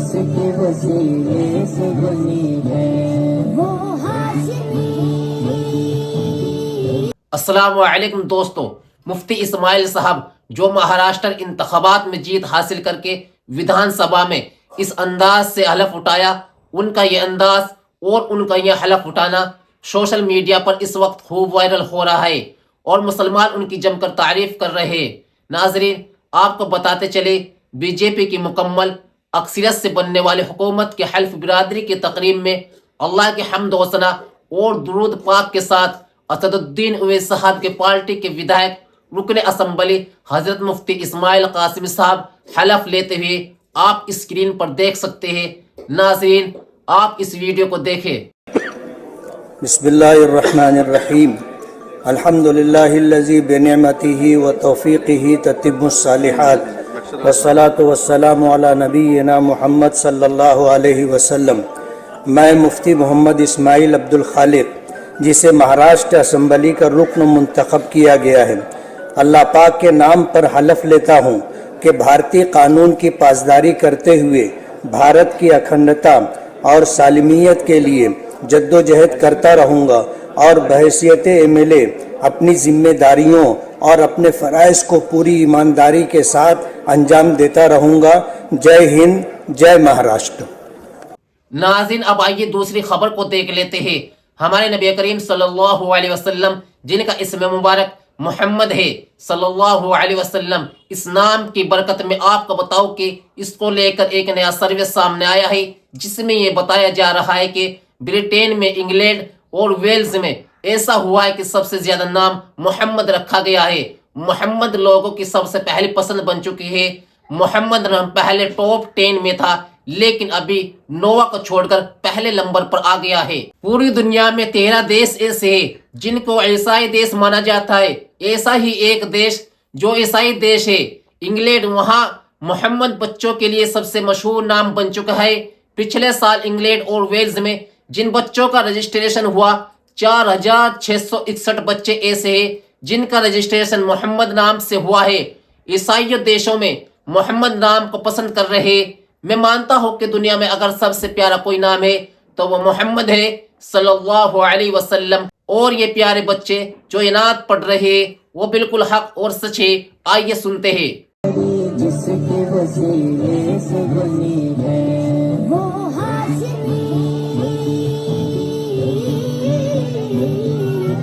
جس کے وسیلے سے بنی ہے وہ ہاشمی۔ السلام علیکم دوستو، مفتی اسماعیل صاحب جو مہاراشٹر انتخابات میں جیت حاصل کر کے ودھان سبھا میں اس انداز سے حلف اٹھایا، ان کا یہ انداز اور ان کا یہ حلف اٹھانا سوشل میڈیا پر اس وقت خوب وائرل ہو رہا ہے اور مسلمان ان کی جم کر تعریف کر رہے ہیں۔ ناظرین، آپ کو بتاتے چلے، بی جے پی کی مکمل اکثریت سے بننے والی حکومت کے حلف برادری کی تقریب میں اللہ کی حمد و ثنا اور درود پاک کے ساتھ اسد الدین اویس صاحب کے پارٹی کے ودھائک رکن اسمبلی حضرت مفتی اسماعیل قاسمی صاحب حلف لیتے ہوئے آپ اسکرین پر دیکھ سکتے ہیں۔ ناظرین، آپ اس ویڈیو کو دیکھیں۔ بسم اللہ الرحمن الرحیم، الحمد للہ الذی بنعمتہ و توفیقہ تتم الصالحات، والصلاة والسلام علی نبینا محمد صلی اللہ علیہ وسلم۔ میں مفتی محمد اسماعیل عبد الخالق، جسے مہاراشٹر اسمبلی کا رکن منتخب کیا گیا ہے، اللہ پاک کے نام پر حلف لیتا ہوں کہ بھارتی قانون کی پاسداری کرتے ہوئے بھارت کی اکھنڈتا اور سالمیت کے لیے جدوجہد کرتا رہوں گا اور بحیثیت ایم ایل اے اپنی ذمہ داریوں اور اپنے فرائض کو پوری ایمانداری کے ساتھ انجام دیتا رہوں گا۔ جے ہند، جے مہاراشٹر۔ ناظرین، اب آئیے دوسری خبر کو دیکھ لیتے ہیں۔ ہمارے نبی کریم صلی اللہ علیہ وسلم، جن کا اسم مبارک محمد ہے صلی اللہ علیہ وسلم، اس نام کی برکت میں آپ کو بتاؤ کہ اس کو لے کر ایک نیا سروے سامنے آیا ہے، جس میں یہ بتایا جا رہا ہے کہ برطانیہ میں، انگلینڈ اور ویلز میں ایسا ہوا ہے کہ سب سے زیادہ نام محمد رکھا گیا ہے۔ محمد لوگوں کی سب سے پہلی پسند بن چکی ہے۔ محمد نام پہلے ٹاپ 10 میں تھا، لیکن ابھی نووا کو چھوڑ کر پہلے نمبر پر آ گیا ہے۔ پوری دنیا میں 13 دیش ایسے ہیں جن کو عیسائی دیش مانا جاتا ہے۔ ایسا ہی ایک دیش جو عیسائی دیش ہے، انگلینڈ، وہاں محمد بچوں کے لیے سب سے مشہور نام بن چکا ہے۔ پچھلے سال انگلینڈ اور ویلز میں جن بچوں کا رجسٹریشن ہوا، 4661 بچے ایسے ہیں جن کا رجسٹریشن محمد نام سے ہوا ہے۔ عیسائی دیشوں میں محمد نام کو پسند کر رہے ہیں۔ میں مانتا ہوں کہ دنیا میں اگر سب سے پیارا کوئی نام ہے تو وہ محمد ہے صلی اللہ علیہ وسلم، اور یہ پیارے بچے جو انعت پڑھ رہے ہیں وہ بالکل حق اور سچ ہے۔ آئیے سنتے ہیں۔ جس کے وسیلے سے بنی ہے وہ ہاشمی،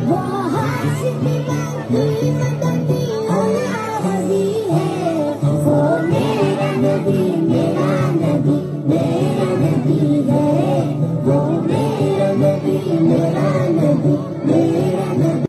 وہ ہاشمی کی مددی اللہ نبی ہے، وہ میرا نبی، میرا نبی، میرا نبی ہے، وہ میرا نبی، میرا نبی، میرا نبی۔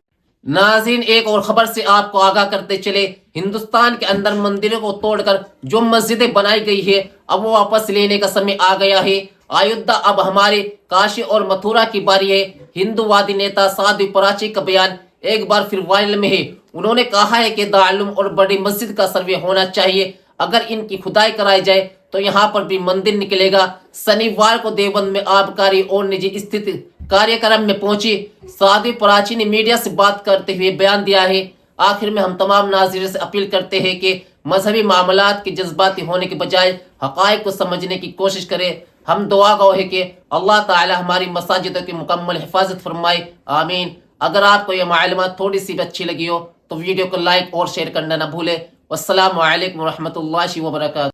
ناظرین، ایک اور خبر سے آپ کو آگاہ کرتے چلے، ہندوستان کے اندر مندروں کو توڑ کر جو مسجدیں بنائی گئی ہے، اب وہ واپس لینے کا سمے آ گیا ہے۔ ایودھیا اب ہمارے کاشی اور متھرا کی باری ہے۔ ہندو وادی نیتا سادھو پراچی کا بیان ایک بار پھر وائرل میں ہے۔ انہوں نے کہا ہے کہ دارالعلوم اور بڑی مسجد کا سروے ہونا چاہیے، اگر ان کی کھدائی کرائی جائے تو یہاں پر بھی مندر نکلے گا۔ شنیوار کو دیوبند میں آبکاری اور نجی استھت کاریہ کرم میں پہنچی سادھو پراچی نے میڈیا سے بات کرتے ہوئے بیان دیا ہے۔ آخر میں ہم تمام ناظرین سے اپیل کرتے ہیں کہ مذہبی معاملات کے جذباتی ہونے کے بجائے حقائق کو سمجھنے کی کوشش کریں۔ ہم دعا گو ہے کہ اللہ تعالی ہماری مساجدوں کی مکمل حفاظت فرمائے، آمین۔ اگر آپ کو یہ معلومات تھوڑی سی بھی اچھی لگی ہو تو ویڈیو کو لائک اور شیئر کرنا نہ بھولیں۔ والسلام علیکم ورحمۃ اللہ وبرکاتہ۔